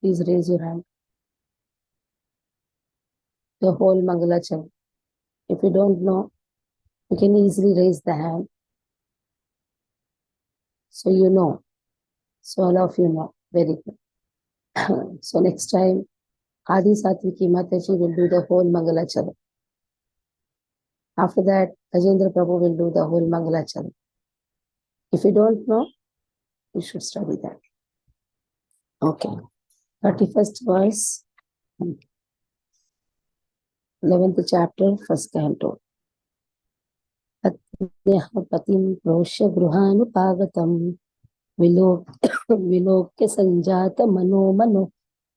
Please raise your hand. The whole Mangalachal. If you don't know, you can easily raise the hand. So you know. So all of you know. Very good. So next time, Adi Satviki Mataji will do the whole Mangalachal. After that, Rajendra Prabhu will do the whole Mangalachal. If you don't know, you should study that. Okay. 31st verse, 11th chapter, 1st canto. Patim prosya gruhanupagatam vilokya sanjata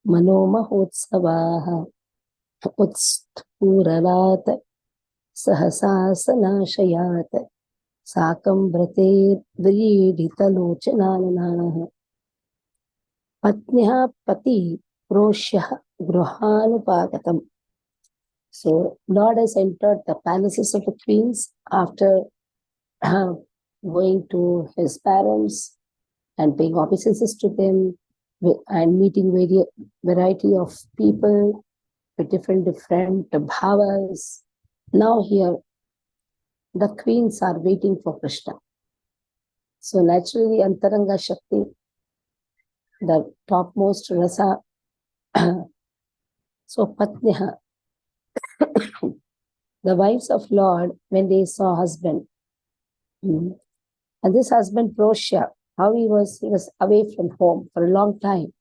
manomahotsavaha utsturalat sahasasanashayat sakam vrate vriditalochanananaha patnyah pati prosya gruhanupagatam. So Lord has entered the palaces of the queens after going to his parents and paying obeisances to them and meeting variety of people with different bhavas. Now here, the queens are waiting for Krishna. So naturally, Antaranga Shakti, the topmost rasa, so Patniha, the wives of Lord, when they saw husband, and this husband Prosya, how he was away from home for a long time.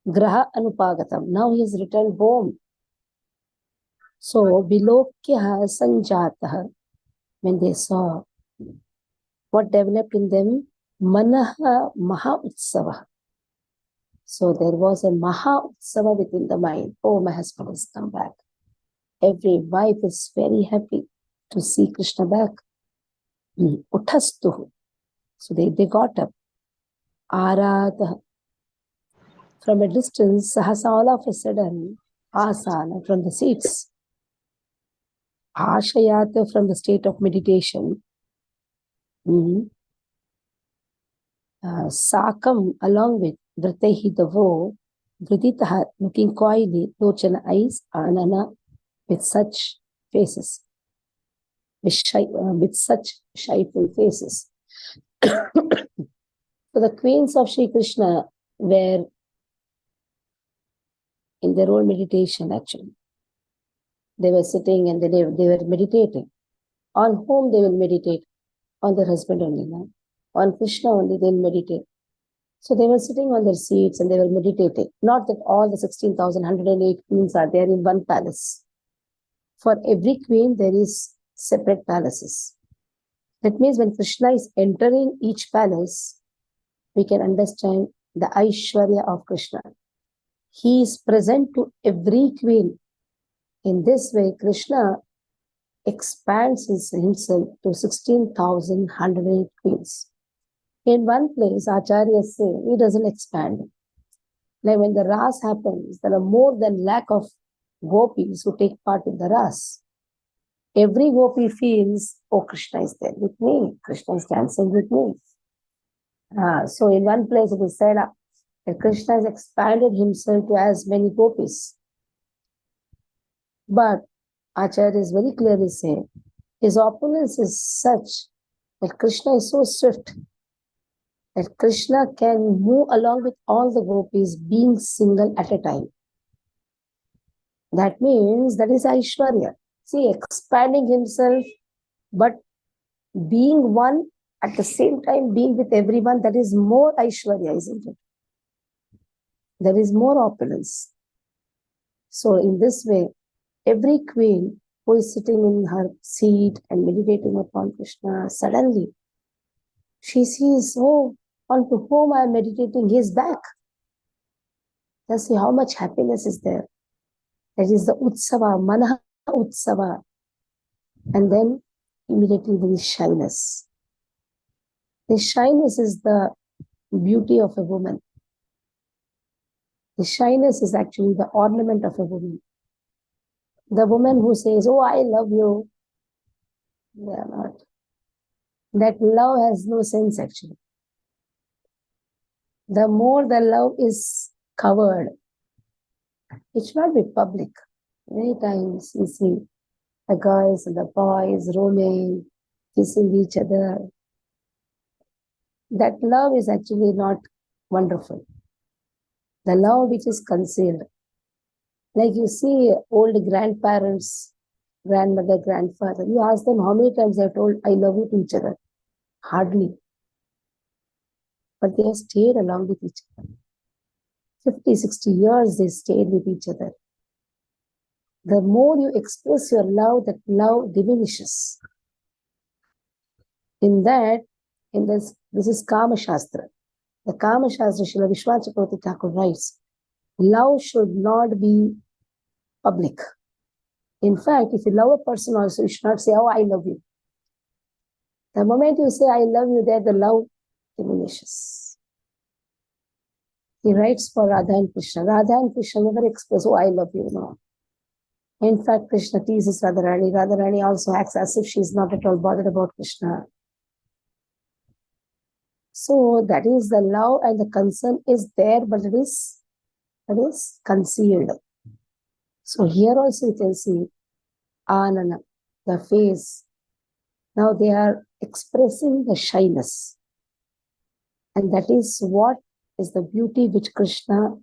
Graha Anupagatam. Now he has returned home. So Vilokya Sanjataha, when they saw what developed in them, Manaha Maha Utsava. So there was a Maha Utsava within the mind. Oh, my husband has come back. Every wife is very happy to see Krishna back. Uthastuhu. So they got up. Arata. From a distance, Sahasa, all of a sudden, Asana, from the seats. Ashayata, from the state of meditation. Sakam, along with Vratehi, the woe, Vriditaha, looking coyly, Lochana eyes, Anana, with such faces, with such shyful faces. So the queens of Sri Krishna were in their own meditation actually. They were sitting and they were meditating. On whom they will meditate? On their husband only. No? On Krishna only they will meditate. So they were sitting on their seats and they were meditating. Not that all the 16,108 queens are there in one palace. For every queen there is separate palaces. That means when Krishna is entering each palace, we can understand the Aishwarya of Krishna. He is present to every queen. In this way, Krishna expands himself to 16,108 queens. In one place, Acharyas say, he doesn't expand. Like when the Ras happens, there are more than lakh of gopis who take part in the Ras. Every gopi feels, oh, Krishna is there with me. Krishna is dancing with me. So in one place it is said that Krishna has expanded himself to as many gopis. But Acharya is very clearly saying, his opulence is such that Krishna is so swift that Krishna can move along with all the gopis being single at a time. That means that is Aishwarya. See, expanding himself, but being one at the same time being with everyone, that is more Aishwarya, isn't it? There is more opulence. So in this way, every queen who is sitting in her seat and meditating upon Krishna, suddenly she sees, oh, onto whom I am meditating, he is back. Let's see how much happiness is there. That is the Utsava, Manaha Utsava. And then immediately there is shyness. The shyness is the beauty of a woman. The shyness is actually the ornament of a woman. The woman who says, oh, I love you, they are not. That love has no sense actually. The more the love is covered, It should not be public. Many times we see the girls and the boys roaming, kissing each other. That love is actually not wonderful. The love which is concealed. Like you see old grandparents, grandmother, grandfather, you ask them how many times they have told, I love you to each other. Hardly. But they have stayed along with each other. 50, 60 years they stayed with each other. The more you express your love, that love diminishes. In this is Kama Shastra. The Kama Shastra, Srila Vishwanath Chakravarti Thakur writes, love should not be public. In fact, if you love a person also, you should not say, oh, I love you. The moment you say, I love you, there the love diminishes. He writes for Radha and Krishna. Radha and Krishna never express, oh, I love you. No. In fact, Krishna teases Radharani. Radharani also acts as if she is not at all bothered about Krishna. So that is the love and the concern is there, but it is concealed. So here also you can see Anana, the face. Now they are expressing the shyness. And that is what is the beauty which Krishna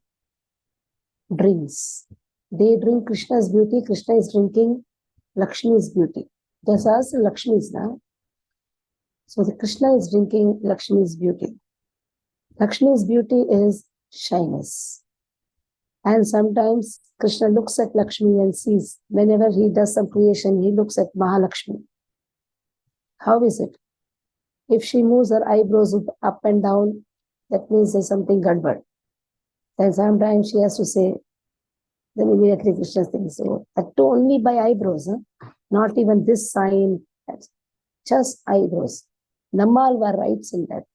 drinks. They drink Krishna's beauty. Krishna is drinking Lakshmi's beauty. There's also Lakshmi's now. So the Krishna is drinking Lakshmi's beauty. Lakshmi's beauty is shyness. And sometimes Krishna looks at Lakshmi and sees, whenever he does some creation, he looks at Mahalakshmi. How is it? If she moves her eyebrows up and down, that means there's something gadbad. Then sometimes she has to say, then immediately Krishna thinks, so that too only by eyebrows, not even this sign, just eyebrows. Nammalvar writes in that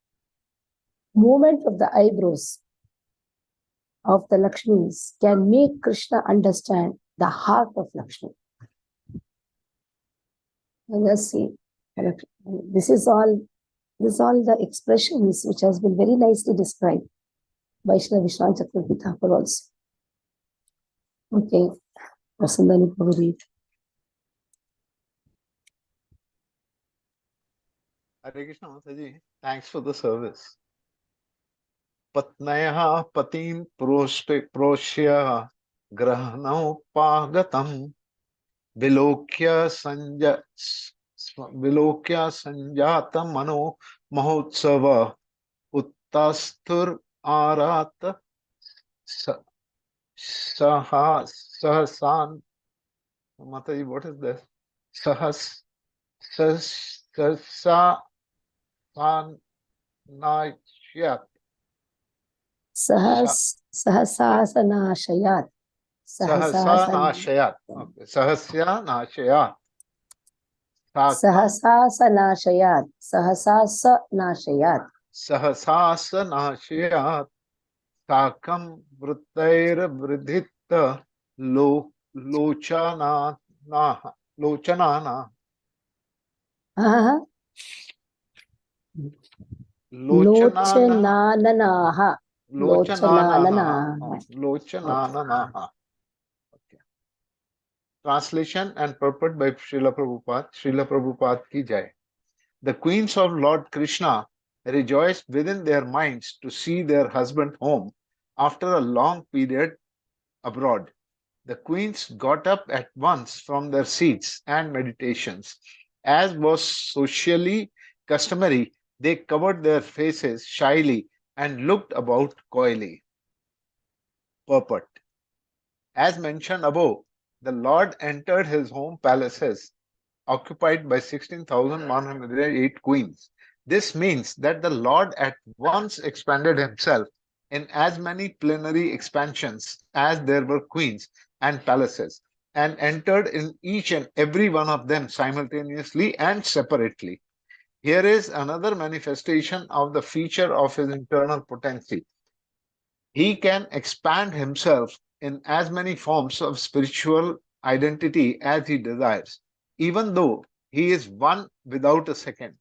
movement of the eyebrows of the Lakshmis can make Krishna understand the heart of Lakshmi. And let's see, this is all the expressions which has been very nicely described by Srila Vishwanath Chakravarti Thakur also. Okay, Vasundhani Prabhu read. Hare Krishna Mataji, thanks for the service. Patnaya patim proshya grahanau pagatam vilokya sanjata mano mahotsava uttasthur arata sahasan. Mataji, what is this? Sahasanayat. Sahasanashayat. Sahasanashayat. Okay. Sahasyanashayat. Sahasanashayat. Sahasanashayat. Sahasanashayat. Sakam vrittair vridhitta lochanana. Lochanananaha. Lochanananaha. Okay. Translation and purport by Srila Prabhupada. Srila Prabhupada ki jai. The queens of Lord Krishna rejoiced within their minds to see their husband home after a long period abroad. The queens got up at once from their seats and meditations. As was socially customary, they covered their faces shyly and looked about coyly. Purport. As mentioned above, the Lord entered his home palaces occupied by 16,108 queens. This means that the Lord at once expanded himself in as many plenary expansions as there were queens and palaces, and entered in each and every one of them simultaneously and separately. Here is another manifestation of the feature of his internal potency. He can expand himself in as many forms of spiritual identity as he desires, even though he is one without a second.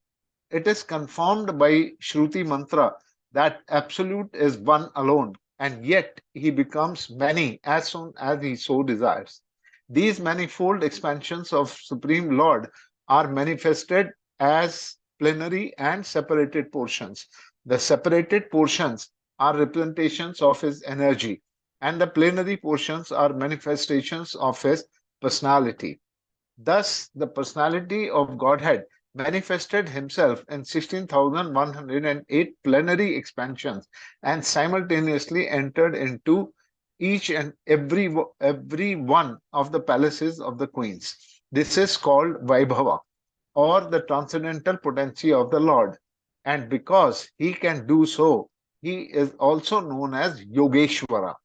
It is confirmed by Shruti mantra that Absolute is one alone and yet he becomes many as soon as he so desires. These manifold expansions of Supreme Lord are manifested as plenary and separated portions. The separated portions are representations of his energy, and the plenary portions are manifestations of his personality. Thus, the personality of Godhead manifested himself in 16,108 plenary expansions and simultaneously entered into each and every one of the palaces of the queens. This is called Vaibhava, or the transcendental potency of the Lord. And because he can do so, he is also known as Yogeshwara.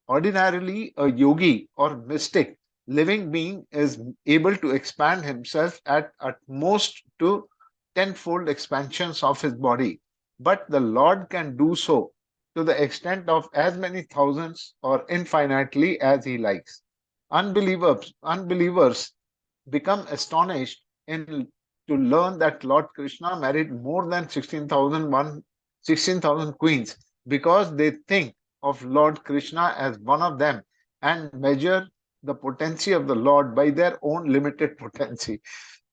Ordinarily, a yogi or mystic living being is able to expand himself at most to tenfold expansions of his body. But the Lord can do so to the extent of as many thousands or infinitely as he likes. Unbelievers become astonished in to learn that Lord Krishna married more than 16,000 queens, because they think of Lord Krishna as one of them and measure the potency of the Lord by their own limited potency.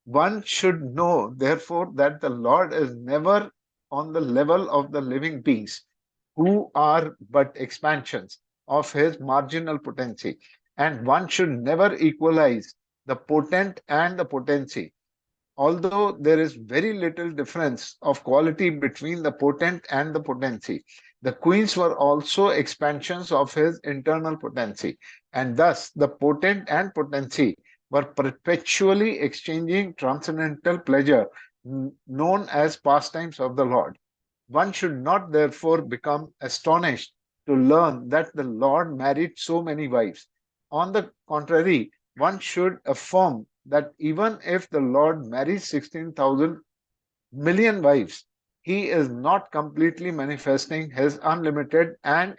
One should know, therefore, that the Lord is never on the level of the living beings, who are but expansions of his marginal potency, and one should never equalize the potent and the potency. Although there is very little difference of quality between the potent and the potency, the queens were also expansions of his internal potency, and thus the potent and potency were perpetually exchanging transcendental pleasure known as pastimes of the Lord. One should not therefore become astonished to learn that the Lord married so many wives. On the contrary, one should affirm that even if the Lord marries 16,000 million wives, he is not completely manifesting his unlimited and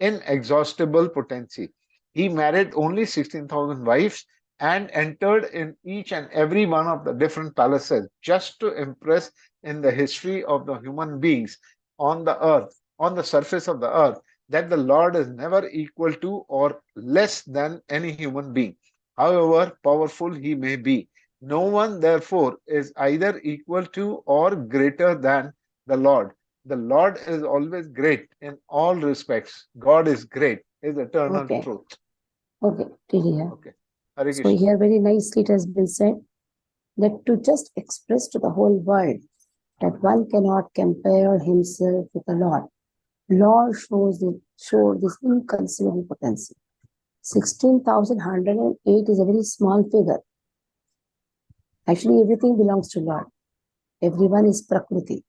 inexhaustible potency. He married only 16,000 wives and entered in each and every one of the different palaces just to impress in the history of the human beings on the earth, on the surface of the earth, that the Lord is never equal to or less than any human being, however powerful he may be. No one, therefore, is either equal to or greater than the Lord. The Lord is always great in all respects. God is great, is eternal Okay. truth. Okay, till here. Okay. Hare So Krishna. here very nicely it has been said that to just express to the whole world that one cannot compare himself with the Lord. Lord showed this inconceivable potency. 16,108 is a very small figure. Actually, everything belongs to Lord. Everyone is Prakriti.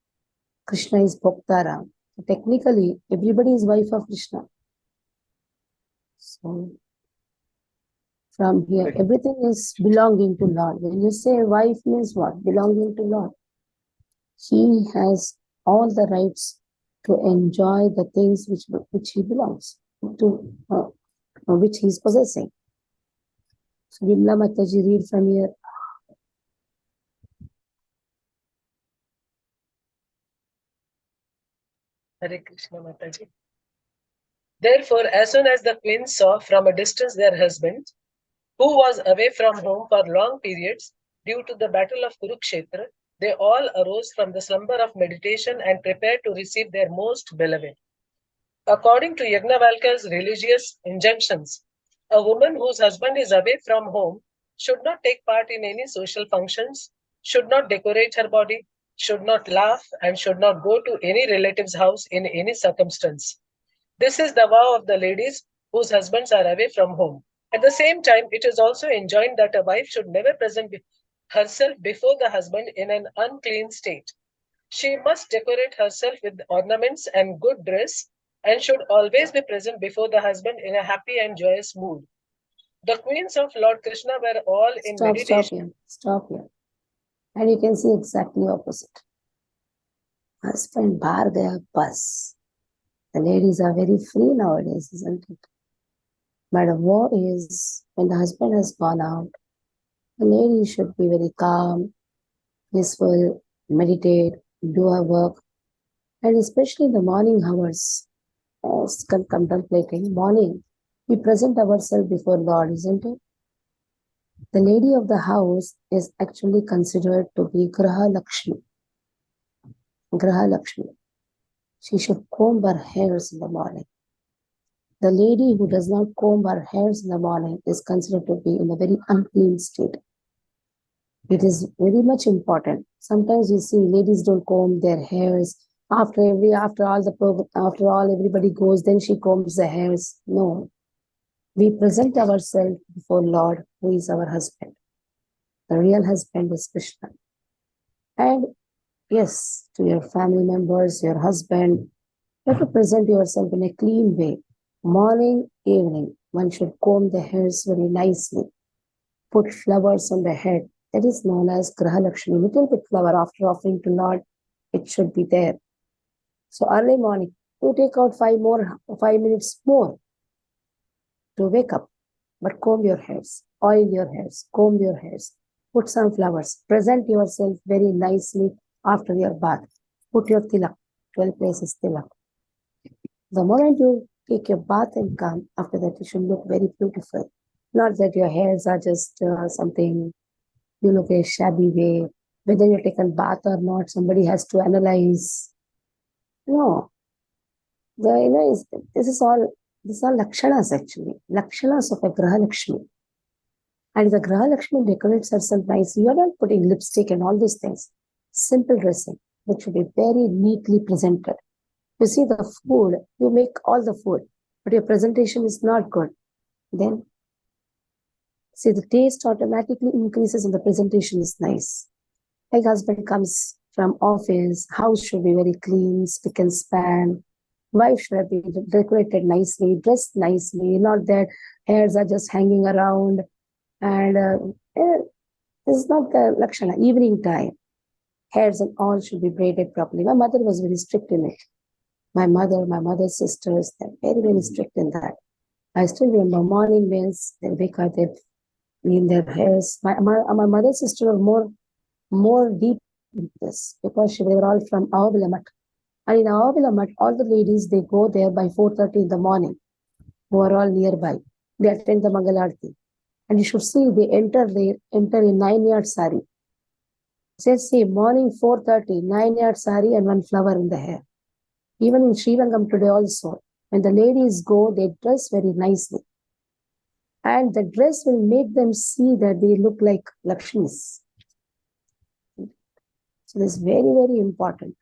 Krishna is Bhaktaram. So technically, everybody is wife of Krishna. So from here, Right. everything is belonging to Lord. When you say wife means what? Belonging to Lord. He has all the rights to enjoy the things which he belongs to, which he is possessing. So Vimla Mataji, read from here. Hare Krishna Mataji. Therefore, as soon as the queens saw from a distance their husband, who was away from home for long periods due to the battle of Kurukshetra, they all arose from the slumber of meditation and prepared to receive their most beloved. According to Yagnavalkya's religious injunctions, a woman whose husband is away from home should not take part in any social functions, should not decorate her body, should not laugh, and should not go to any relative's house in any circumstance. This is the vow of the ladies whose husbands are away from home. At the same time, it is also enjoined that a wife should never present herself before the husband in an unclean state. She must decorate herself with ornaments and good dress, and should always be present before the husband in a happy and joyous mood. The queens of Lord Krishna were all in meditation. Stop here. And you can see exactly opposite. Husband bahar gaya bas. The ladies are very free nowadays, isn't it? But the war is when the husband has gone out, the lady should be very calm, peaceful, meditate, do her work, and especially in the morning hours, contemplating morning, we present ourselves before Lord, isn't it? The lady of the house is actually considered to be Graha Lakshmi. Graha Lakshmi. She should comb her hairs in the morning. The lady who does not comb her hairs in the morning is considered to be in a very unclean state. It is very much important. Sometimes you see ladies don't comb their hairs after all everybody goes, then she combs the hairs. No, we present ourselves before Lord, who is our husband. The real husband is Krishna. And yes, to your family members, your husband, you have to present yourself in a clean way. Morning, evening, one should comb the hairs very nicely. Put flowers on the head. That is known as Graha Lakshmi. Little bit flower after offering to Lord, it should be there. So early morning, you take out 5 minutes more to wake up. But comb your hairs, oil your hairs, comb your hairs, put some flowers, present yourself very nicely after your bath. Put your tilak, 12 places tilak. The moment you take your bath and come, after that you should look very beautiful. Not that your hairs are just something, you look a shabby way. Whether you've taken bath or not, somebody has to analyze. No. This is all lakshanas actually. Lakshanas of a Graha Lakshmi. And if the Graha Lakshmi decorates herself nicely, you're not putting lipstick and all these things. Simple dressing, which should be very neatly presented. You see the food, you make all the food, but your presentation is not good. Then, see, the taste automatically increases and the presentation is nice. Like husband comes from office, house should be very clean, spick and span. Wife should be decorated nicely, dressed nicely, not that hairs are just hanging around. And this is not the Lakshana. Evening time, hairs and all should be braided properly. My mother was very strict in it. My mother's sisters, they're very, very strict in that. I still remember morning meals, they wake up, they clean their hairs. My mother's sister were more deep in this because they were all from Avabilamat. And in Avabilamat, all the ladies, they go there by 4:30 in the morning, who are all nearby. They attend the Mangalarti. And you should see they enter in 9-yard sari. Says, see, morning 4:30, 9-yard sari and one flower in the hair. Even in Srivangam today also, when the ladies go, they dress very nicely. And the dress will make them see that they look like Lakshmis. So this is very, very important.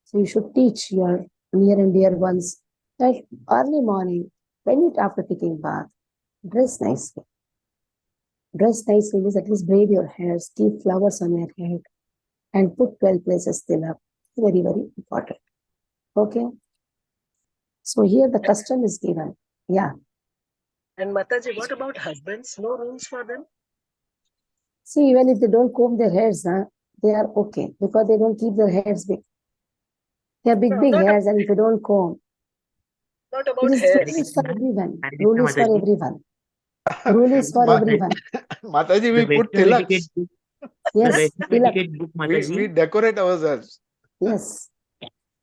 So you should teach your near and dear ones that early morning, when you after taking bath, dress nicely. Dress nicely means at least braid your hairs, keep flowers on your head, and put 12 places tilak. Very, very important. Okay. So here the custom is given. Yeah. And Mataji, what about husbands? No rules for them? See, even if they don't comb their hairs, they are okay because they don't keep their hairs big. They have big hairs, and if you don't comb, not about hairs. Rule is for everyone. Rule is for everyone. Rule is for everyone. Mataji, we put tilaks. Yes, tilak. We decorate ourselves. Yes.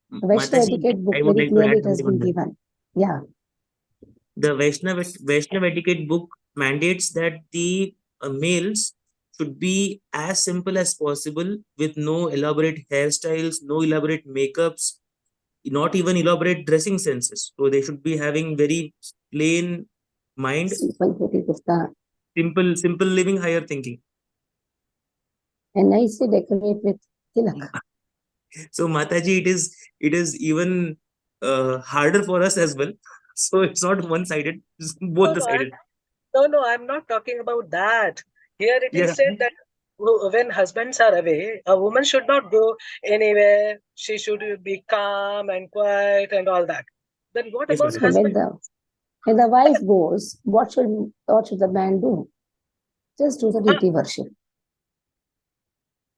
The Vaishnava etiquette book very clearly it has been given. Yeah. The Vaishnava etiquette book mandates that the males should be as simple as possible with no elaborate hairstyles, no elaborate makeups, not even elaborate dressing senses. So they should be having very plain mind, simple living, higher thinking. And nicely decorate with tilak. So Mataji, it is even harder for us as well. So it's not one-sided, it's both-sided. No, I'm not talking about that. Here it is said that when husbands are away, a woman should not go anywhere. She should be calm and quiet and all that. Then what about husband? When the wife goes, what should the man do? Just do the deity worship.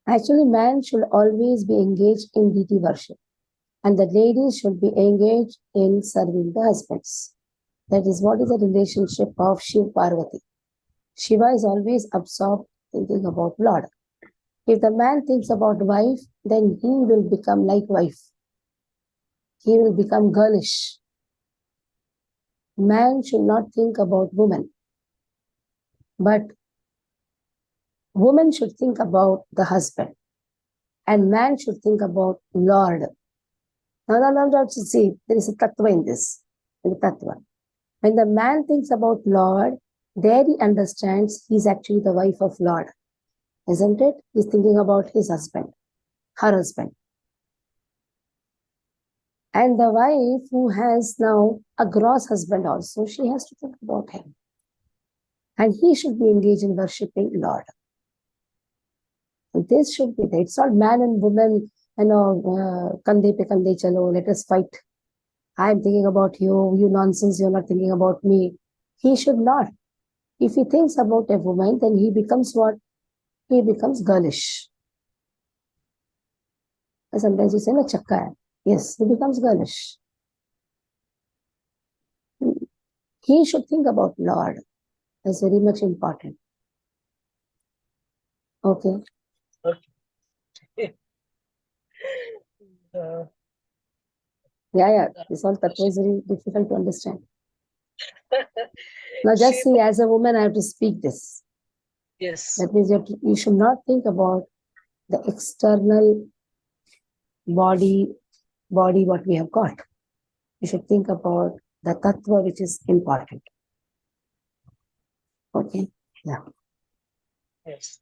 Actually, man should always be engaged in deity worship. And the ladies should be engaged in serving the husbands. That is what is the relationship of Shiv Parvati. Shiva is always absorbed thinking about Lord. If the man thinks about wife, then he will become like wife. He will become girlish. man should not think about woman, but woman should think about the husband, and man should think about Lord. Now, see, there is a tattva in this, in the tattva. When the man thinks about Lord, there he understands he's actually the wife of Lord, isn't it? He's thinking about his husband, her husband. And the wife who has now a gross husband also, she has to think about him. And he should be engaged in worshipping Lord. And this should be there. It's not man and woman, kande pe kande chalo, let us fight. I'm thinking about you, you nonsense, you're not thinking about me. He should not. If he thinks about a woman, then he becomes what? He becomes girlish. Sometimes you say, no, chakka hai. Yes, he becomes girlish. He should think about Lord. That's very much important. Okay. Yeah. This all tattva is very difficult to understand. Now just see, as a woman, I have to speak this. Yes. That means you should not think about the external body what we have got. You should think about the tattva which is important. Okay. Yeah. Yes.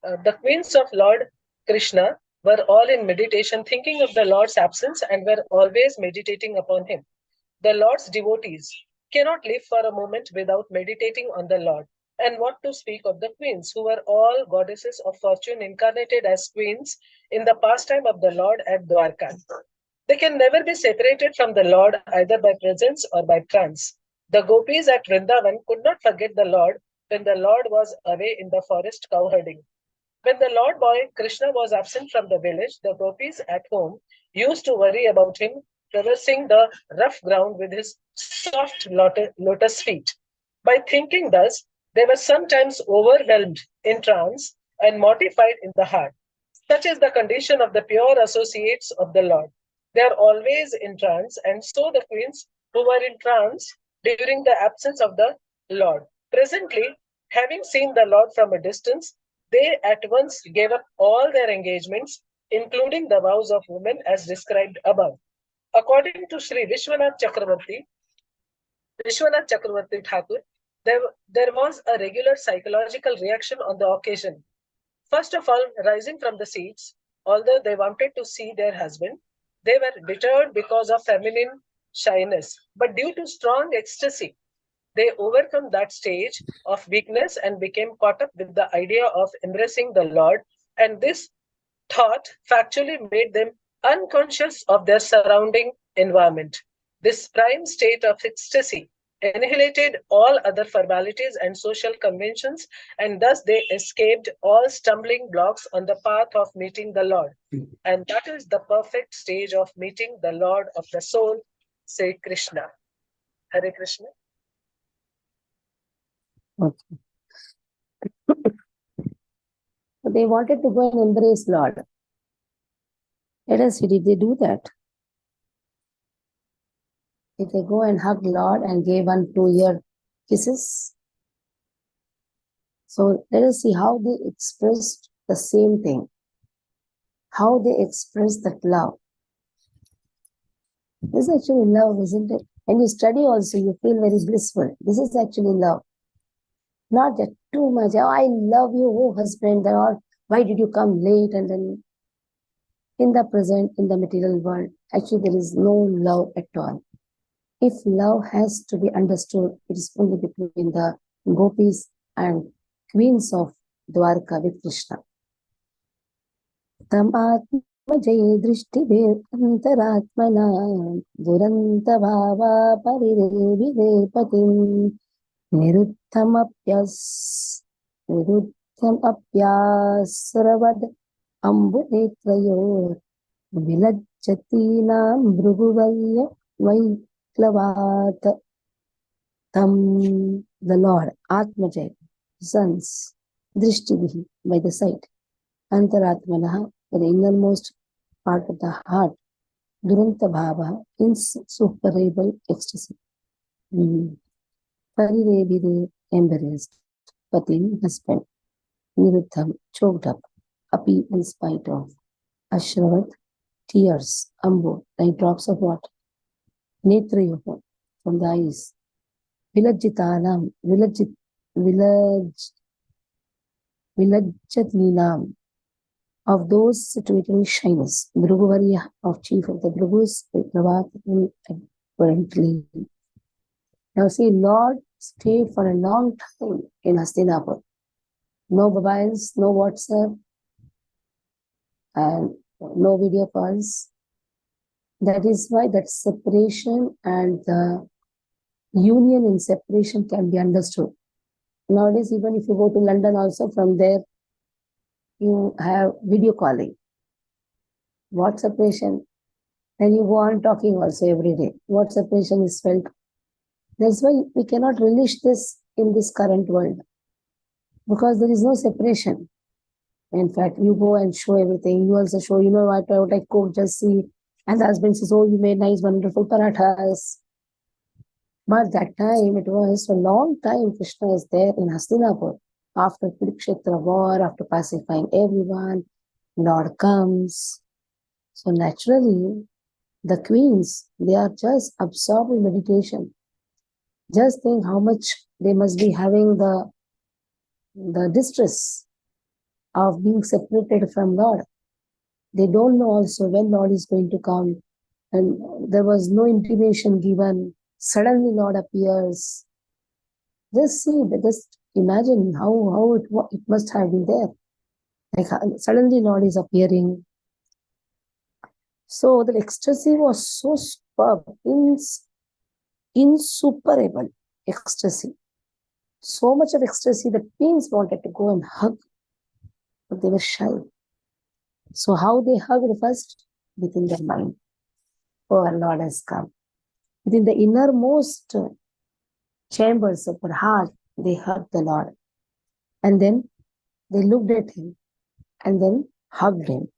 The queens of Lord Krishna were all in meditation, thinking of the Lord's absence, and were always meditating upon him. The Lord's devotees cannot live for a moment without meditating on the Lord. And what to speak of the queens, who were all goddesses of fortune incarnated as queens in the pastime of the Lord at Dwarka. They can never be separated from the Lord either by presence or by trance. The gopis at Vrindavan could not forget the Lord when the Lord was away in the forest cowherding. When the Lord boy Krishna was absent from the village, the gopis at home used to worry about him traversing the rough ground with his soft lotus feet. By thinking thus, they were sometimes overwhelmed in trance and mortified in the heart. Such is the condition of the pure associates of the Lord. They are always in trance, and so the queens who were in trance during the absence of the Lord. Presently, having seen the Lord from a distance, they at once gave up all their engagements, including the vows of women as described above. According to Sri Vishwanath Chakravarti Thakur, there was a regular psychological reaction on the occasion. First of all, rising from the seats, although they wanted to see their husband, they were deterred because of feminine shyness. But due to strong ecstasy, they overcome that stage of weakness and became caught up with the idea of embracing the Lord. And this thought factually made them unconscious of their surrounding environment. This prime state of ecstasy annihilated all other formalities and social conventions, and thus they escaped all stumbling blocks on the path of meeting the Lord. And that is the perfect stage of meeting the Lord of the soul, Sri Krishna. Hare Krishna. Okay. They wanted to go and embrace Lord. Let us see, did they do that? Did they go and hug Lord and gave 1 2-year kisses? So let us see how they expressed the same thing. How they expressed that love. This is actually love, isn't it? When you study also, you feel very blissful. This is actually love. Not that too much, oh, I love you, oh husband, or why did you come late? And then in the present, in the material world, actually there is no love at all. If love has to be understood, it is only between the gopis and queens of Dwarka with Krishna. Tam atmajay drishti antaratmana duranta bhava parirevi patim niruddham apyasravad ambunetrayor vilajjatinam bhruguvaya Vaiklavat. Tam, the Lord, Atmajay, sons, Drishtibihi, by the sight, Antaratmanaha, by the innermost part of the heart, Duranta Bhava, insuperable ecstasy. Parirevire embarrassed, Patin husband, Niruddham choked up, Api in spite of, Ashravat tears, Ambo like drops of water, Netrayoho from the eyes, Vilajitanam, Vilajatninam of those situated in shyness, Bhruguvarya of chief of the Bhrugus, Pravat apparently. Now see, Lord stayed for a long time in Hastinapur. No mobiles, no WhatsApp, and no video calls. That is why that separation and the union in separation can be understood. Nowadays, even if you go to London also, from there, you have video calling. What separation? And you go on talking also every day. What separation is felt? That's why we cannot relish this in this current world. Because there is no separation. In fact, you go and show everything. You also show, you know what I cooked, just see. And the husband says, oh, you made nice, wonderful parathas. But that time, it was a long time Krishna is there in Hastinapur. After Kurukshetra war, after pacifying everyone, Lord comes. So naturally, the queens, they are just absorbed in meditation. Just think how much they must be having the distress of being separated from Lord. They don't know also when Lord is going to come. And there was no intimation given. Suddenly Lord appears. Just see, just imagine how it must have been there. Like suddenly Lord is appearing. So the ecstasy was so superb, insuperable ecstasy. So much of ecstasy that queens wanted to go and hug, but they were shy. So how they hugged first? Within their mind. Oh, our Lord has come. Within the innermost chambers of her heart, they hugged the Lord. And then they looked at him and then hugged him.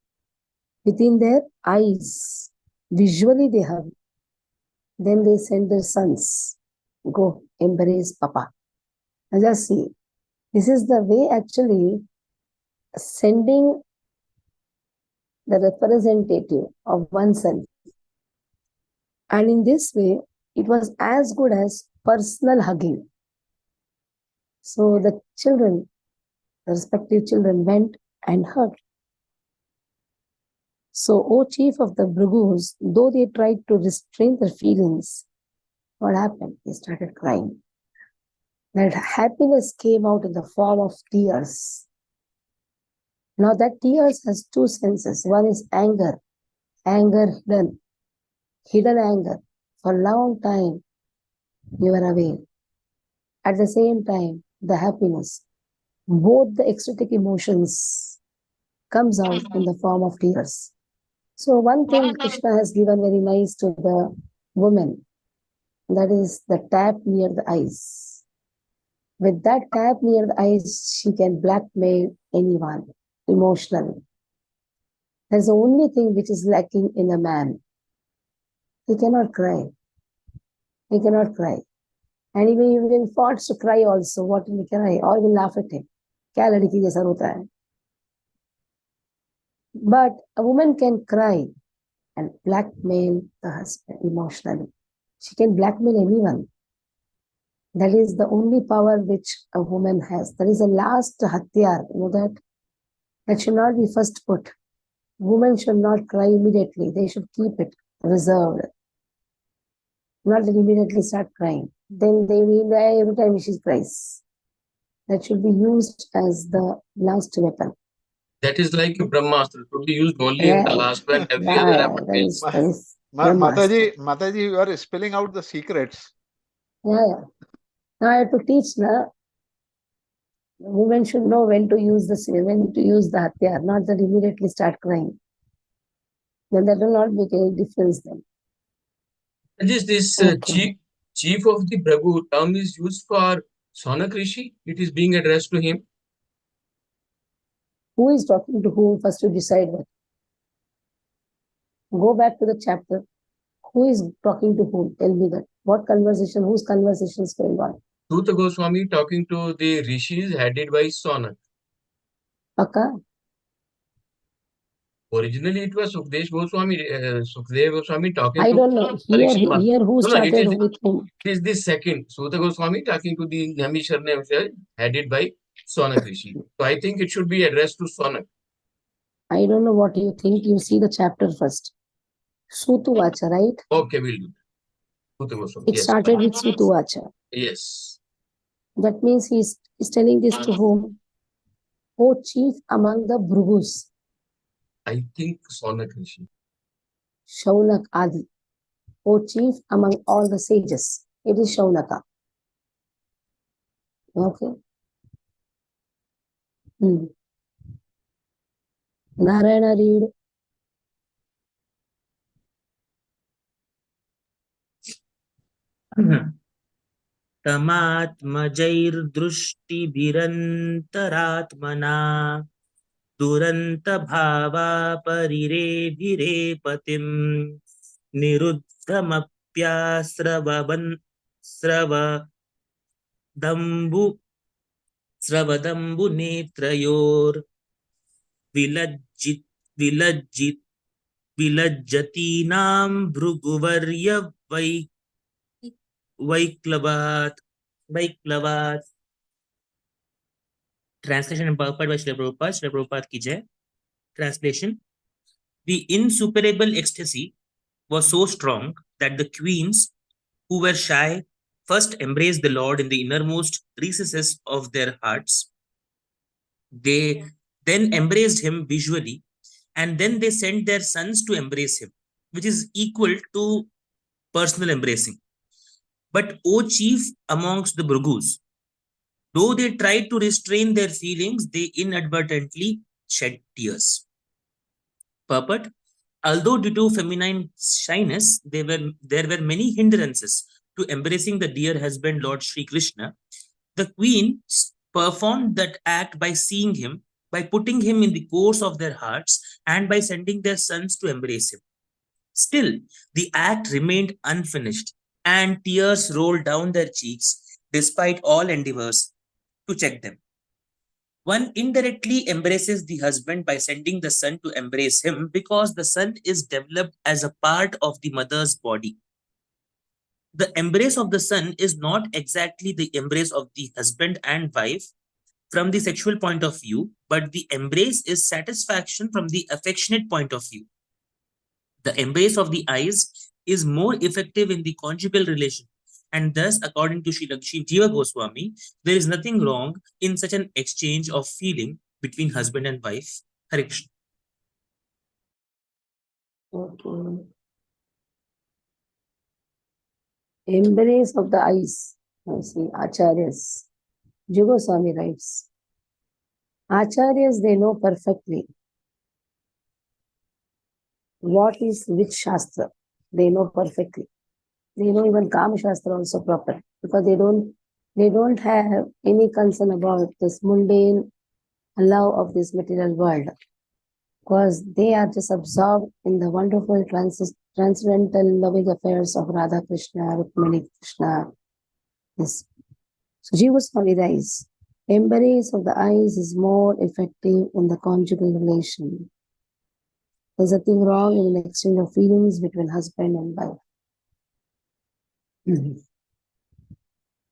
Within their eyes, visually they hugged. Then they sent their sons, go embrace Papa. And just see, this is the way actually sending the representative of oneself. And in this way, it was as good as personal hugging. So the children, the respective children went and hugged. So, O chief of the Bhrigus, though they tried to restrain their feelings, what happened? They started crying. That happiness came out in the form of tears. Now that tears has two senses. One is anger hidden anger. For a long time, you were away. At the same time, the happiness. Both the ecstatic emotions comes out in the form of tears. So one thing Krishna has given very nice to the woman, that is the tap near the eyes. With that tap near the eyes, she can blackmail anyone emotionally. That's the only thing which is lacking in a man. He cannot cry. He cannot cry. And even forced to cry also, what will he cry? Or will laugh at him. क्या लड़की जैसा रोता है? But a woman can cry and blackmail the husband emotionally. She can blackmail anyone. That is the only power which a woman has. That is the last hatyar. You know that? That should not be first put. Women should not cry immediately. They should keep it reserved. Not immediately start crying. Then they will die every time she cries. That should be used as the last weapon. That is like a Brahmastra to be used only in the last when every other effort fails. That is Brahmastra. Mataji, you are spilling out the secrets. Yeah. Now I have to teach now. Women should know when to use the hatyar, not that immediately start crying. Then that will not make any difference then. This Okay. chief of the Bhrigu term is used for Sonak Rishi. It is being addressed to him. Who is talking to whom? First you decide that. Go back to the chapter. Who is talking to whom? Tell me that. What conversation, whose conversation is going on? Suta Goswami talking to the rishis headed by Sonak. Akka? Originally, it was Sukdev Goswami talking I to don't know. Parikshit Maharaj. Here who No, no, started with whom? it is the second. Suta Goswami talking to the Namisharne headed by Sonak Rishi. So I think it should be addressed to Sonak. I don't know what you think. You see the chapter first. Sutuvacha, right? Okay, we'll do. Suta Goswami. It Yes. started with Sutuvacha. Yes. That means he's telling this to whom? O chief among the Bhrugus, I think Sonak Rishi. Shaunak Adi. O chief among all the sages. It is Shaunaka. Okay. Narayana read. तमात्मजैर्दृष्टिभिरन्तरात्मना दुरन्तभावा परिरेभिरे पतिं निरुद्धमप्यास्रवदम्बु स्रवदम्बुनेत्रयोर् विलज्जतीनां भृगुवर्य वैक्लवात्. Translation and purport by Srila Prabhupada. Srila Prabhupada ki jai. Translation. The insuperable ecstasy was so strong that the queens who were shy first embraced the Lord in the innermost recesses of their hearts. They then embraced him visually, and then they sent their sons to embrace him, which is equal to personal embracing. But O chief amongst the Bhrugus, though they tried to restrain their feelings, they inadvertently shed tears. Purport. Although due to feminine shyness, there were many hindrances to embracing the dear husband Lord Sri Krishna. The queen performed that act by seeing him, by putting him in the course of their hearts, and by sending their sons to embrace him. Still, the act remained unfinished, and tears rolled down their cheeks despite all endeavors to check them. One indirectly embraces the husband by sending the son to embrace him because the son is developed as a part of the mother's body. The embrace of the son is not exactly the embrace of the husband and wife from the sexual point of view, but the embrace is satisfaction from the affectionate point of view. The embrace of the eyes is more effective in the conjugal relation, and thus, according to Sri Jiva Goswami, there is nothing wrong in such an exchange of feeling between husband and wife. Hare Krishna. Okay. Embrace of the eyes. I see. Acharyas. Jiva Goswami writes. Acharyas, they know perfectly what is which Shastra. They know perfectly. They know even Kama Shastra also proper, because they don't have any concern about this mundane love of this material world, because they are just absorbed in the wonderful transcendental loving affairs of Radha Krishna, Rukmini Krishna. Yes. So Jiva Goswami writes, embrace of the eyes is more effective in the conjugal relation. There's nothing wrong in an exchange of feelings between husband and wife.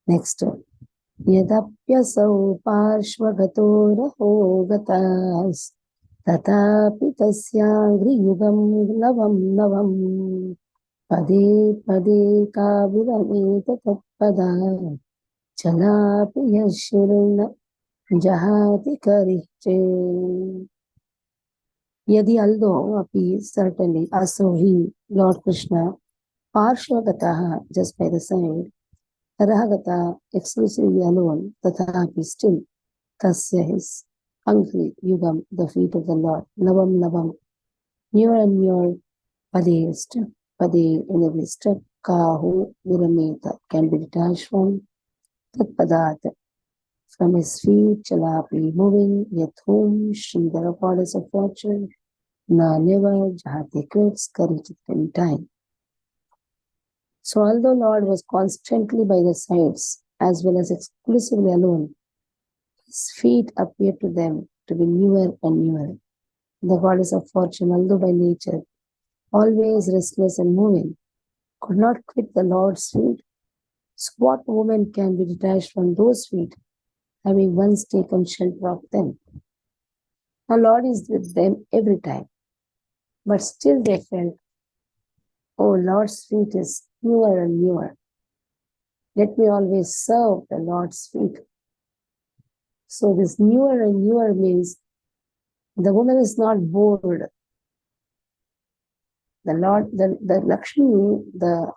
Next. Yadapyasau parshvagato raho gatas tatapi tasyagri yugam navam pade pade kavirameta tatpada chalapi yashirna jahati kariche. Yadi, although api, certainly, also he, Lord Krishna, parshvagataha, just by the side, rahagata, exclusively alone, tathapi, still, tasya, his hungry yugam, the feet of the Lord, navam, newer and newer, pade, step, pade, in every step, kahu, virameta, can be detached from tatpadat, from his feet, chalapi, moving, yathum, Sridhara, goddess of fortune, na never, jahati quits, courage at any time. So although Lord was constantly by their sides, as well as exclusively alone, his feet appeared to them to be newer and newer. The goddess of fortune, although by nature always restless and moving, could not quit the Lord's feet. So what woman can be detached from those feet, having once taken shelter of them? The Lord is with them every time, but still they felt, oh, Lord's feet is newer and newer. Let me always serve the Lord's feet. So this newer and newer means the woman is not bored. The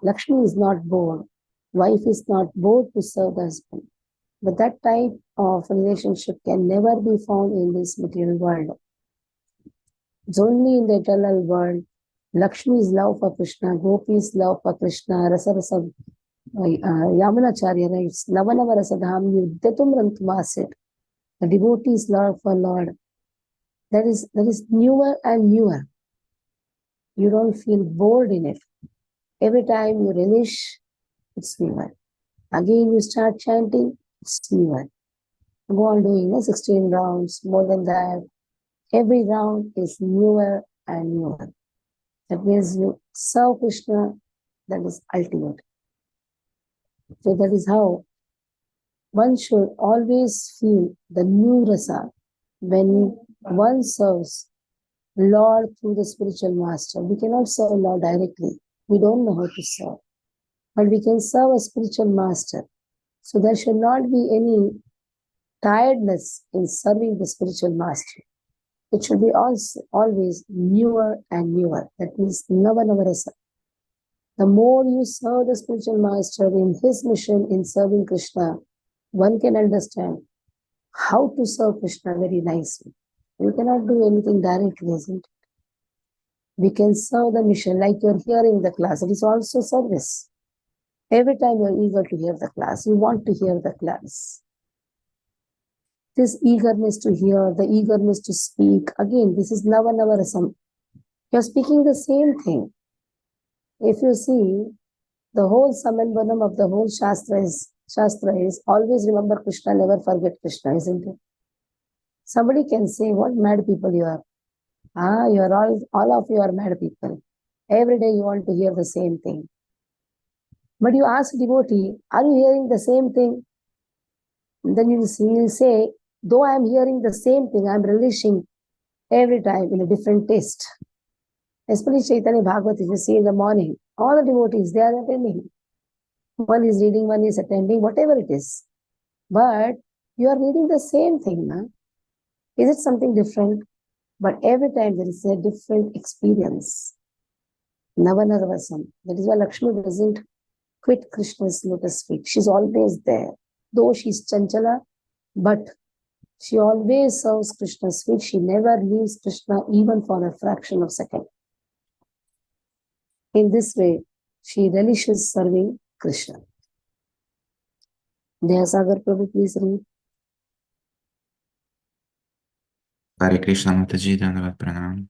Lakshmi is not bored. Wife is not bored to serve the husband. But that type of relationship can never be found in this material world. It's only in the eternal world. Lakshmi's love for Krishna, Gopi's love for Krishna, Rasa Yamunacharya writes, Navanava Rasadham Yudyatum Rantumasit. The devotee's love for Lord, that is newer and newer. You don't feel bored in it. Every time you relish, it's newer. Again, you start chanting, it's newer. Go on doing 16 rounds, more than that. Every round is newer and newer. That means you serve Krishna, that is ultimate. So that is how one should always feel the new rasa when one serves Lord through the spiritual master. We cannot serve Lord directly. We don't know how to serve. But we can serve a spiritual master. So there should not be any tiredness in serving the spiritual master. It should be always newer and newer. That means Navanava. The more you serve the spiritual master in his mission in serving Krishna, one can understand how to serve Krishna very nicely. We cannot do anything directly, isn't it? We can serve the mission like you're hearing the class. It is also service. Every time you're eager to hear the class, you want to hear the class. This eagerness to hear, the eagerness to speak, again, this is Navanava. You're speaking the same thing. If you see, the whole Samanvanam of the whole Shastra is always remember Krishna, never forget Krishna, isn't it? Somebody can say, what mad people you are. You are all of you are mad people. Every day you want to hear the same thing. But you ask a devotee, are you hearing the same thing? And then you will say, though I am hearing the same thing, I am relishing every time in a different taste. Especially Chaitanya Bhagavat, if you see in the morning, all the devotees, they are attending. One is reading, one is attending, whatever it is. But you are reading the same thing, na? Is it something different? But every time there is a different experience. Navanarvasam. That is why Lakshmi doesn't quit Krishna's lotus feet. She's always there. Though she's Chanchala, but she always serves Krishna's feet. She never leaves Krishna even for a fraction of a second. In this way, she relishes serving Krishna. Dehasagar Prabhu, please read. Hare Krishna Mataji, Dandavat Pranam.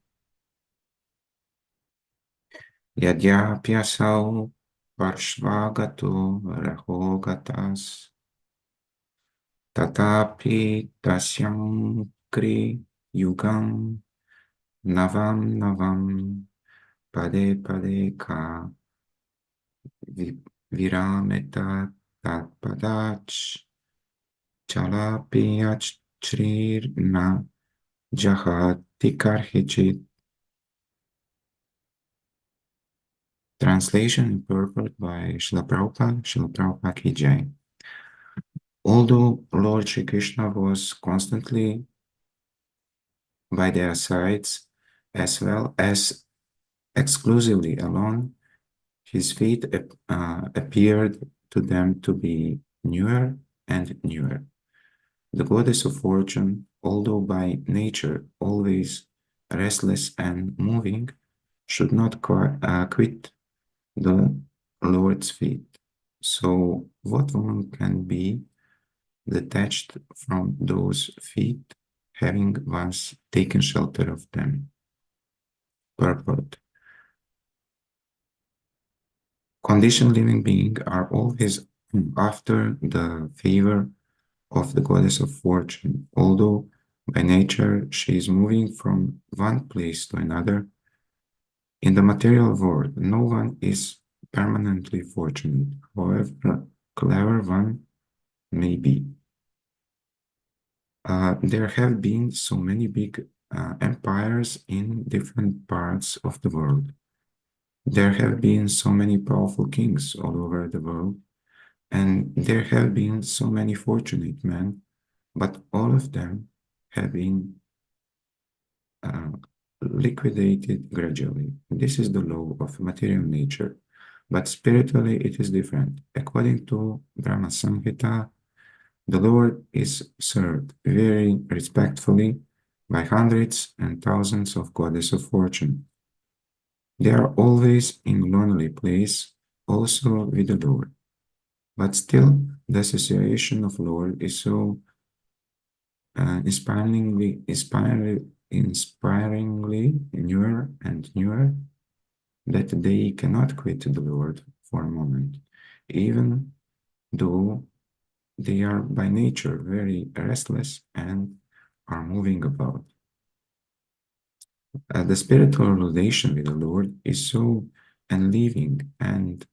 Yadyapyasau parshvagato rahogatas tatapi tasyam kri yugam navam pade pade ka virameta tatpadach chalapiyach chrirna jahati karhichit. Translation in purport by Srila Prabhupada Ki Jai. Although Lord Shri Krishna was constantly by their sides, as well as exclusively alone, his feet appeared to them to be newer and newer. The goddess of fortune, although by nature always restless and moving, should not quit the Lord's feet. So what woman can be detached from those feet, having once taken shelter of them? Purport. Conditioned living beings are always after the favor of the goddess of fortune, although by nature she is moving from one place to another. In the material world, no one is permanently fortunate, however clever one may be. There have been so many big empires in different parts of the world. There have been so many powerful kings all over the world, and there have been so many fortunate men, but all of them have been liquidated gradually. This is the law of material nature, but spiritually it is different. According to Brahma Samhita, the Lord is served very respectfully by hundreds and thousands of goddesses of fortune. They are always in lonely place, also with the Lord. But still, the association of Lord is so inspiringly newer and newer that they cannot quit the Lord for a moment, even though they are by nature very restless and are moving about. The spiritual relation with the Lord is so unleaving and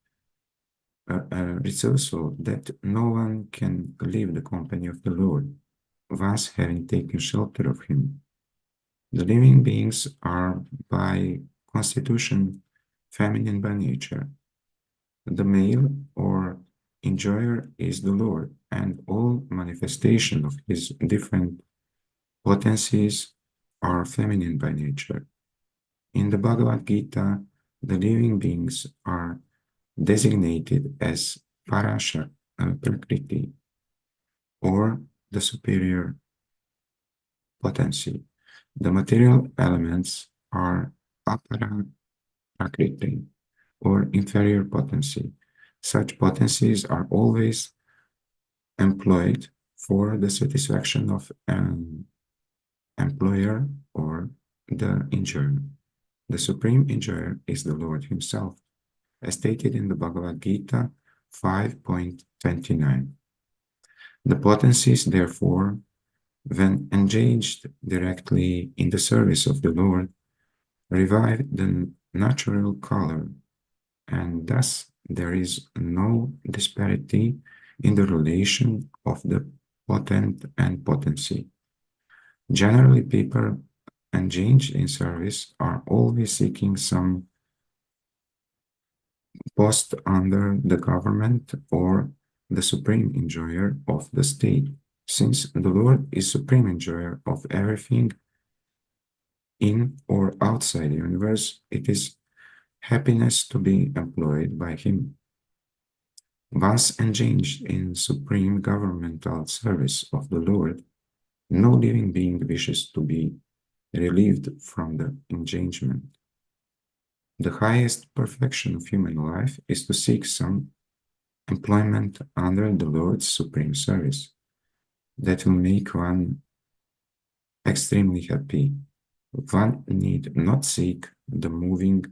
it's also that no one can leave the company of the Lord, once having taken shelter of Him. The living beings are by constitution feminine by nature. The male or enjoyer is the Lord, and all manifestation of his different potencies are feminine by nature. In the Bhagavad Gita, the living beings are designated as Parasha Prakriti, or the superior potency. The material elements are Apara Prakriti, or inferior potency. Such potencies are always employed for the satisfaction of an employer or the enjoyer. The supreme enjoyer is the Lord Himself, as stated in the Bhagavad Gita 5.29. The potencies, therefore, when engaged directly in the service of the Lord, revive the natural color, and thus there is no disparity in the relation of the potent and potency. Generally, people engaged in service are always seeking some post under the government or the supreme enjoyer of the state. Since the Lord is supreme enjoyer of everything in or outside the universe, it is happiness to be employed by Him. Once engaged in supreme governmental service of the Lord, no living being wishes to be relieved from the engagement. The highest perfection of human life is to seek some employment under the Lord's supreme service that will make one extremely happy. One need not seek the moving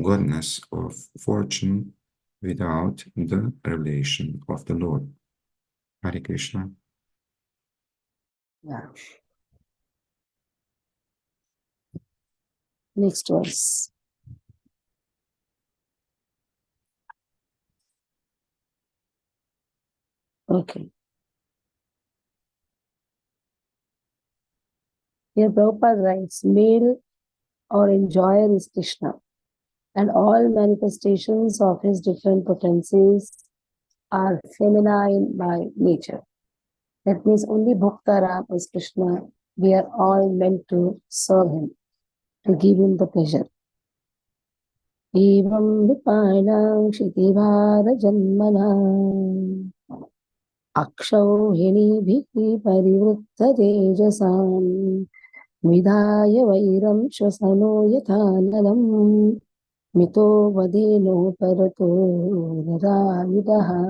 goodness of fortune without the relation of the Lord. Hare Krishna. Yeah. Next verse. Okay. Here Prabhupada writes, male or enjoyer is Krishna, and all manifestations of his different potencies are feminine by nature. That means only Bhaktaram is Krishna. We are all meant to serve him, to give him the pleasure. Evam vipanam kshitibhara janmana akshauhinibhi parivritta tejasam vidaya vairam shvasano yathananam mito vadeno parato naravidaha.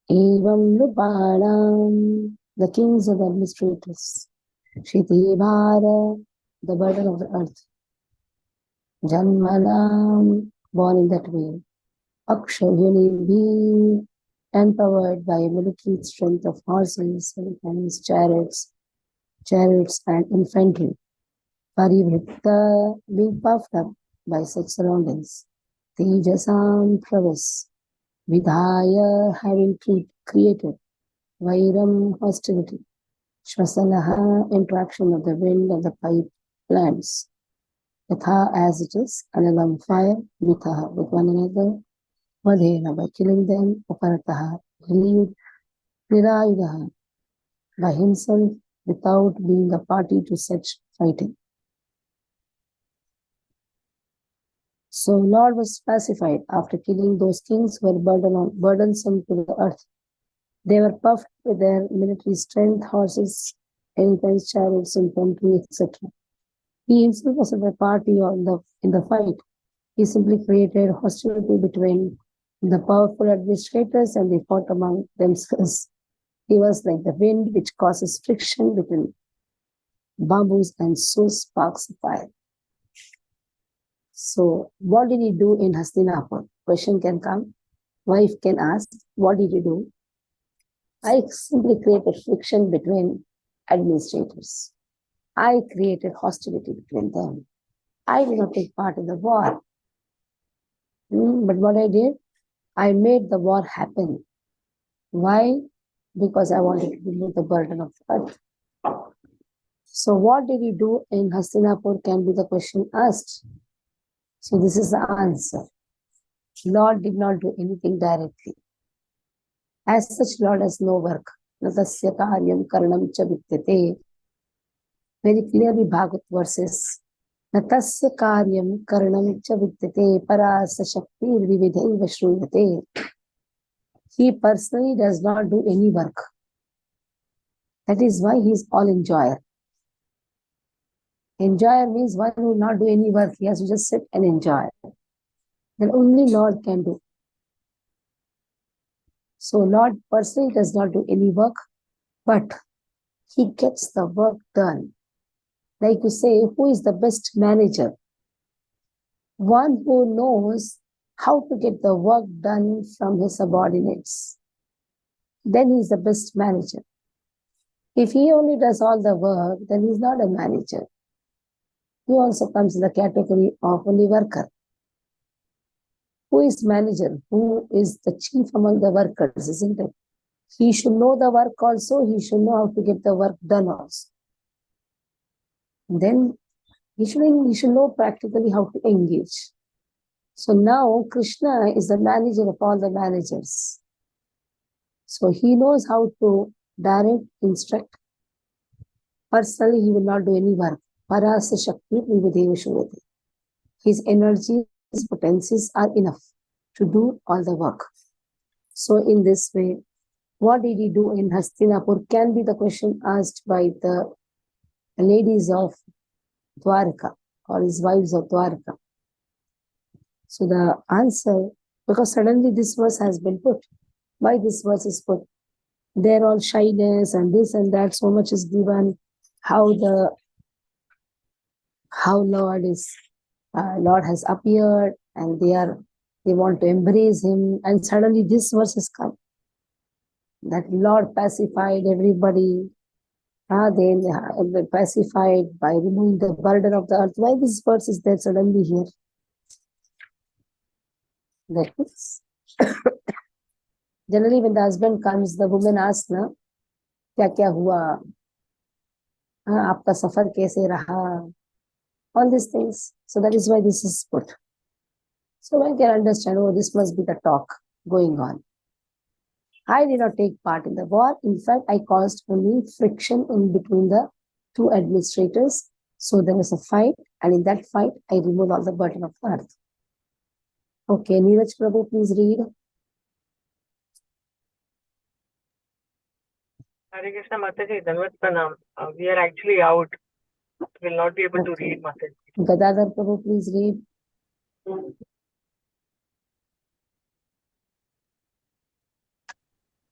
Evam Lupanam, the kings of the administrators. Shitibhara, the burden of the earth. Janmanam, born in that way. Akshayuni, being empowered by military strength of horses, elephants, chariots and infantry. Parivritta, being puffed up by such surroundings. Tejasam Pravas, Vidhaya, having created. Vairam, hostility. Shvasanaha, interaction of the wind and the pipe plants. Yatha, as it is, Analam, fire, Mithaha, with one another. Vadhena, by killing them. Uparataha, relieved. Nirayudaha, by himself, without being a party to such fighting. So Lord was pacified after killing those kings who were burdensome to the earth. They were puffed with their military strength, horses, elephants, chariots, infantry, etc. He himself was a party in the fight. He simply created hostility between the powerful administrators and they fought among themselves. He was like the wind which causes friction between bamboos and so sparks fire. So what did he do in Hastinapur? Question can come. Wife can ask, what did he do? I simply created friction between administrators. I created hostility between them. I did not take part in the war. But what I did, I made the war happen. Why? Because I wanted to remove the burden of the earth. So what did he do in Hastinapur can be the question asked. So this is the answer. Lord did not do anything directly. As such, Lord has no work. Natasya karyam karanam cha vidyate. Very clearly, Bhagavad verses. Natasya karyam karanam cha vidyate parasa shaktir vividhaiva shruyate. He personally does not do any work. That is why he is all enjoyer. Enjoyer means one who will not do any work. He has to just sit and enjoy. Then only Lord can do. So Lord personally does not do any work, but he gets the work done. Like you say, who is the best manager? One who knows how to get the work done from his subordinates. Then he is the best manager. If he only does all the work, then he is not a manager. He also comes in the category of only worker. Who is manager? Who is the chief among the workers, isn't it? He should know the work also. He should know how to get the work done also. Then he should know practically how to engage. So now Krishna is the manager of all the managers. So he knows how to direct, instruct. Personally, he will not do any work. Parasa Shakti Vivideva Shurati. His energy, his potencies are enough to do all the work. So in this way, what did he do in Hastinapur can be the question asked by the ladies of Dwarka or his wives of Dwarka. So the answer, because suddenly this verse has been put. Why this verse is put? They're all shyness and this and that, so much is given. How Lord has appeared and they want to embrace him, and suddenly this verse has come. That Lord pacified everybody. They pacified by removing the burden of the earth. Why this verse is there suddenly here? That is, generally when the husband comes, the woman asks, na, kya hua? Aapka safar kaise raha? All these things. So that is why this is put. So one can understand, oh, this must be the talk going on. I did not take part in the war. In fact, I caused only friction in between the two administrators. So there was a fight, and in that fight, I removed all the burden of the earth. Okay, Neeraj Prabhu, please read. Hare Krishna Mataji, Dhanvat Pranam. We are actually out. Will not be able to read Mataji. Gadadhar Prabhu, please read.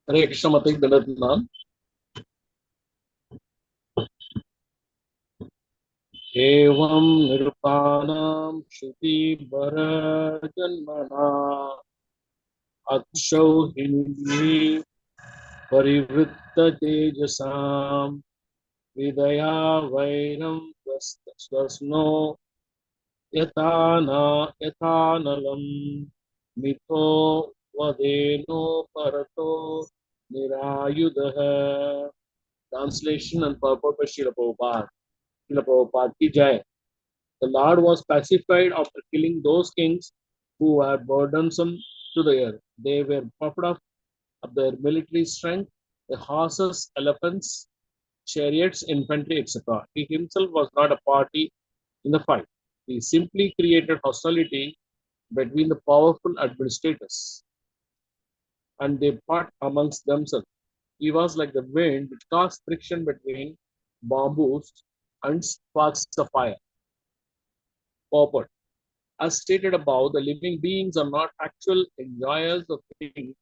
Hare Krishna Mataji, Dhanvat Pranam. एवं निरुपानां श्रुतिभरजन्मना अक्षौहिणीभिः परिवृत्ततेजसां विदया वैरं स्वस्नो यथानलं मिथो वदेनो परतो निरायुधः. Translation and purport by Srila Prabhupada. Srila Prabhupada ki jai. The Lord was pacified after killing those kings who were burdensome to the earth. They were puffed up of their military strength, the horses, elephants, chariots, infantry, etc. He himself was not a party in the fight. He simply created hostility between the powerful administrators and they fought amongst themselves. He was like the wind which caused friction between bamboos and sparks of fire. Purport. As stated above, the living beings are not actual enjoyers of things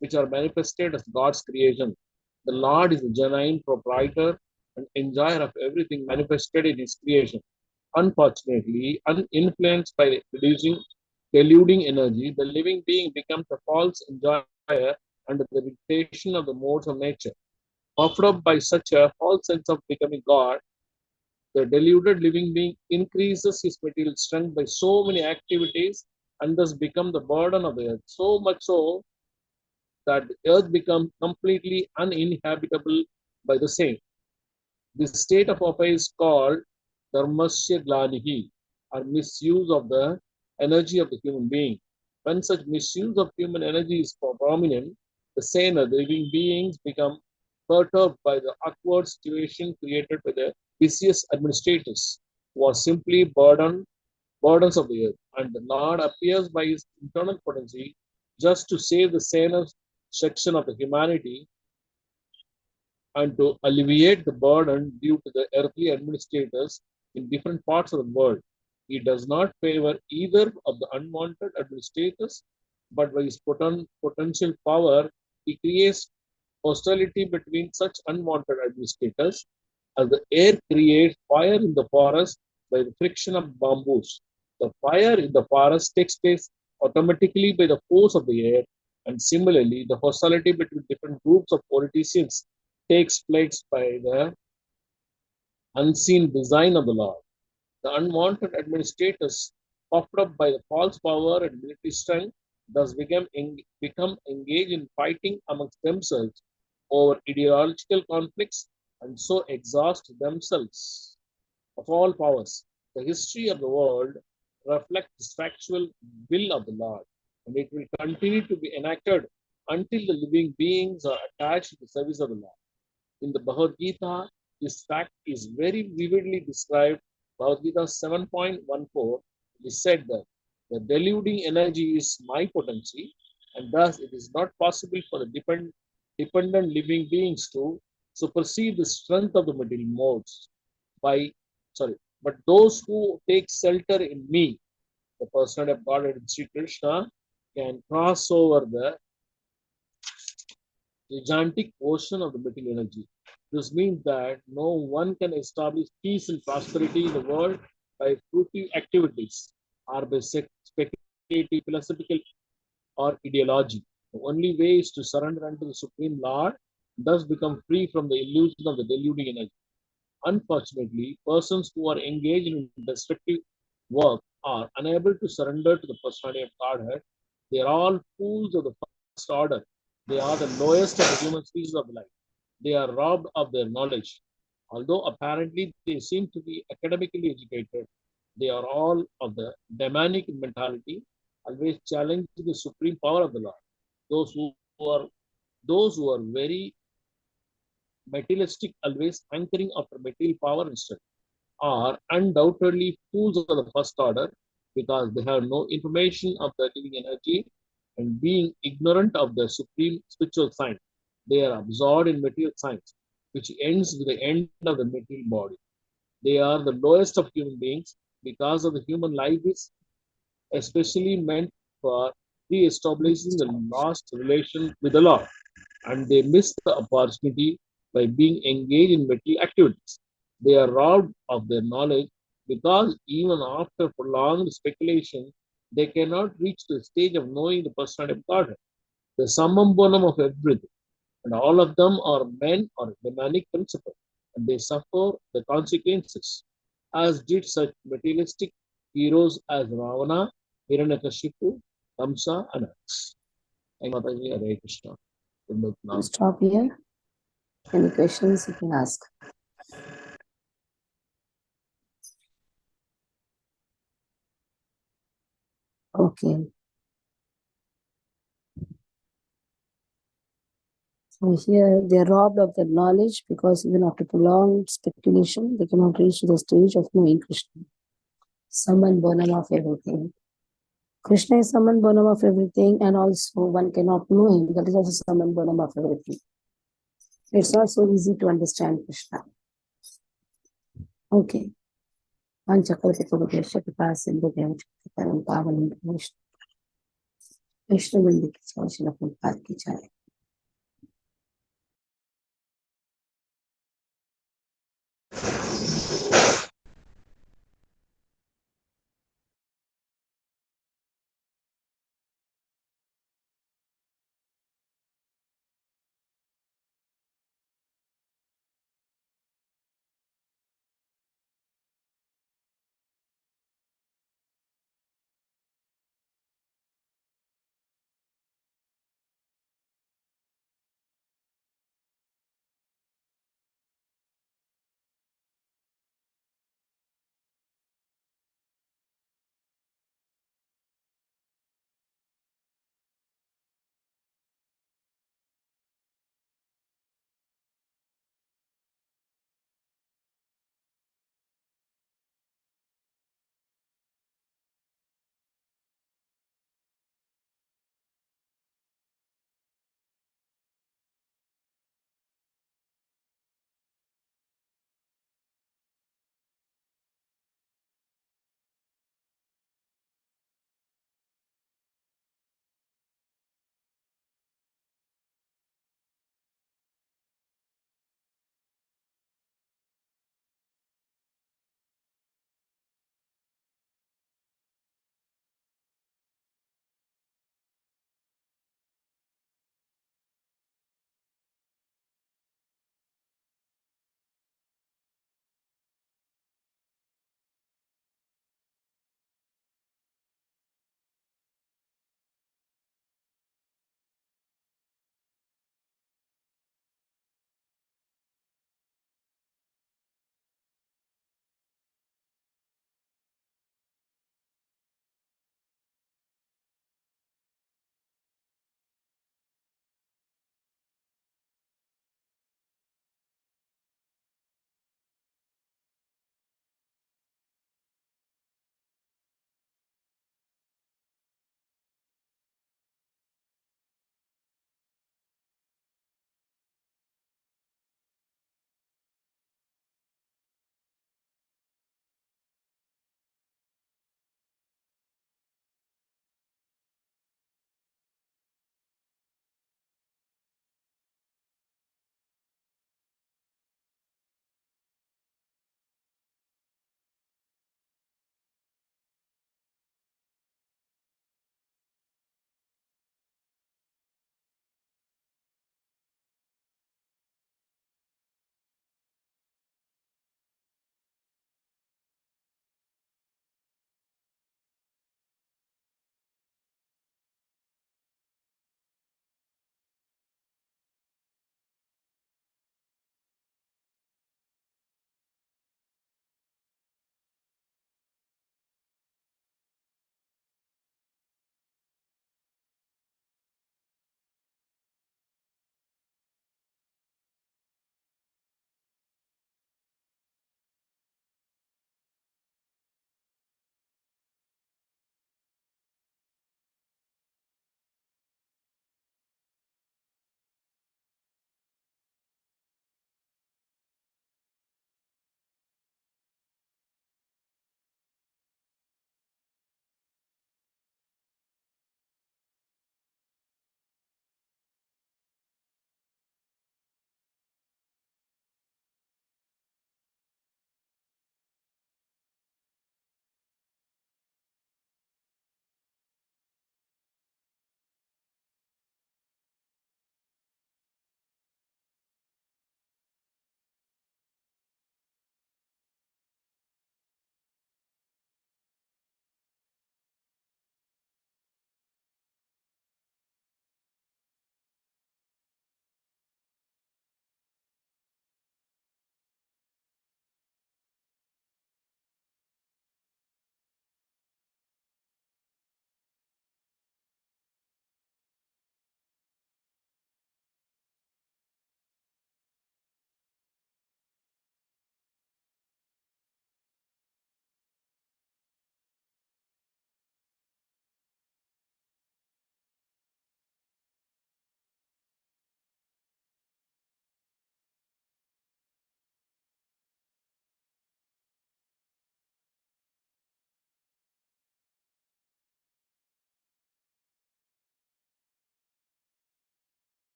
which are manifested as God's creation. The Lord is the genuine proprietor and enjoyer of everything manifested in His creation. Unfortunately, uninfluenced by deluding energy, the living being becomes a false enjoyer under the dictation of the modes of nature. Puffed up by such a false sense of becoming God, the deluded living being increases his material strength by so many activities and thus become the burden of the earth. So much so that the earth becomes completely uninhabitable by the same. This state of affairs is called dharmasya glanihi, or misuse of the energy of the human being. When such misuse of human energy is prominent, the same living beings become perturbed by the awkward situation created by the vicious administrators who are simply burdens of the earth. And the Lord appears by his internal potency just to save the sanest section of the humanity and to alleviate the burden due to the earthly administrators in different parts of the world. He does not favor either of the unwanted administrators, but by his potential power, he creates hostility between such unwanted administrators as the air creates fire in the forest by the friction of bamboos. The fire in the forest takes place automatically by the force of the air, and similarly, the hostility between different groups of politicians takes place by the unseen design of the Lord. The unwanted administrators, puffed up by the false power and military strength, thus become engaged in fighting amongst themselves over ideological conflicts and so exhaust themselves of all powers. The history of the world reflects the factual will of the Lord, and it will continue to be enacted until the living beings are attached to the service of the Lord. In the Bhagavad Gita, this fact is very vividly described. Bhagavad Gita 7.14, it is said that the deluding energy is my potency, and thus it is not possible for the dependent living beings to supersede the strength of the material modes by but those who take shelter in me, the personality of God and Sri Krishna, can cross over the gigantic ocean of the material energy. This means that no one can establish peace and prosperity in the world by fruitive activities or by speculative, philosophical, or ideology. The only way is to surrender unto the Supreme Lord, thus become free from the illusion of the deluding energy. Unfortunately, persons who are engaged in destructive work are unable to surrender to the personality of Godhead. They are all fools of the first order. They are the lowest of the human species of life. They are robbed of their knowledge. Although apparently they seem to be academically educated, they are all of the demonic mentality, always challenging the supreme power of the Lord. Those who are those who are very materialistic, always hankering after material power and strength, are undoubtedly fools of the first order because they have no information of the living energy and being ignorant of the supreme spiritual science. They are absorbed in material science, which ends with the end of the material body. They are the lowest of human beings because of the human life is especially meant for re-establishing the lost relation with the Lord, and they miss the opportunity by being engaged in material activities. They are robbed of their knowledge because even after prolonged speculation, they cannot reach the stage of knowing the personality of Godhead, the summum bonum of everything. And all of them are men or demonic principle, and they suffer the consequences, as did such materialistic heroes as Ravana, Hiranyakashipu, Kamsa, and others. Thank you, Mataji. Hare Krishna. We'll stop here. Any questions you can ask. Okay. So here they are robbed of their knowledge because even after prolonged speculation, they cannot reach the stage of knowing Krishna. Saman Bonam of everything. Krishna is Saman Bonam of everything, and also one cannot know him. That is also Saman Bonam of everything. It's not so easy to understand Krishna. Okay. Panchakalpatarudyasya Kripasindhudhyam Chaktaram Pavanam Vishnu Vindhiki Chai Shri Prabhupada ki Jai.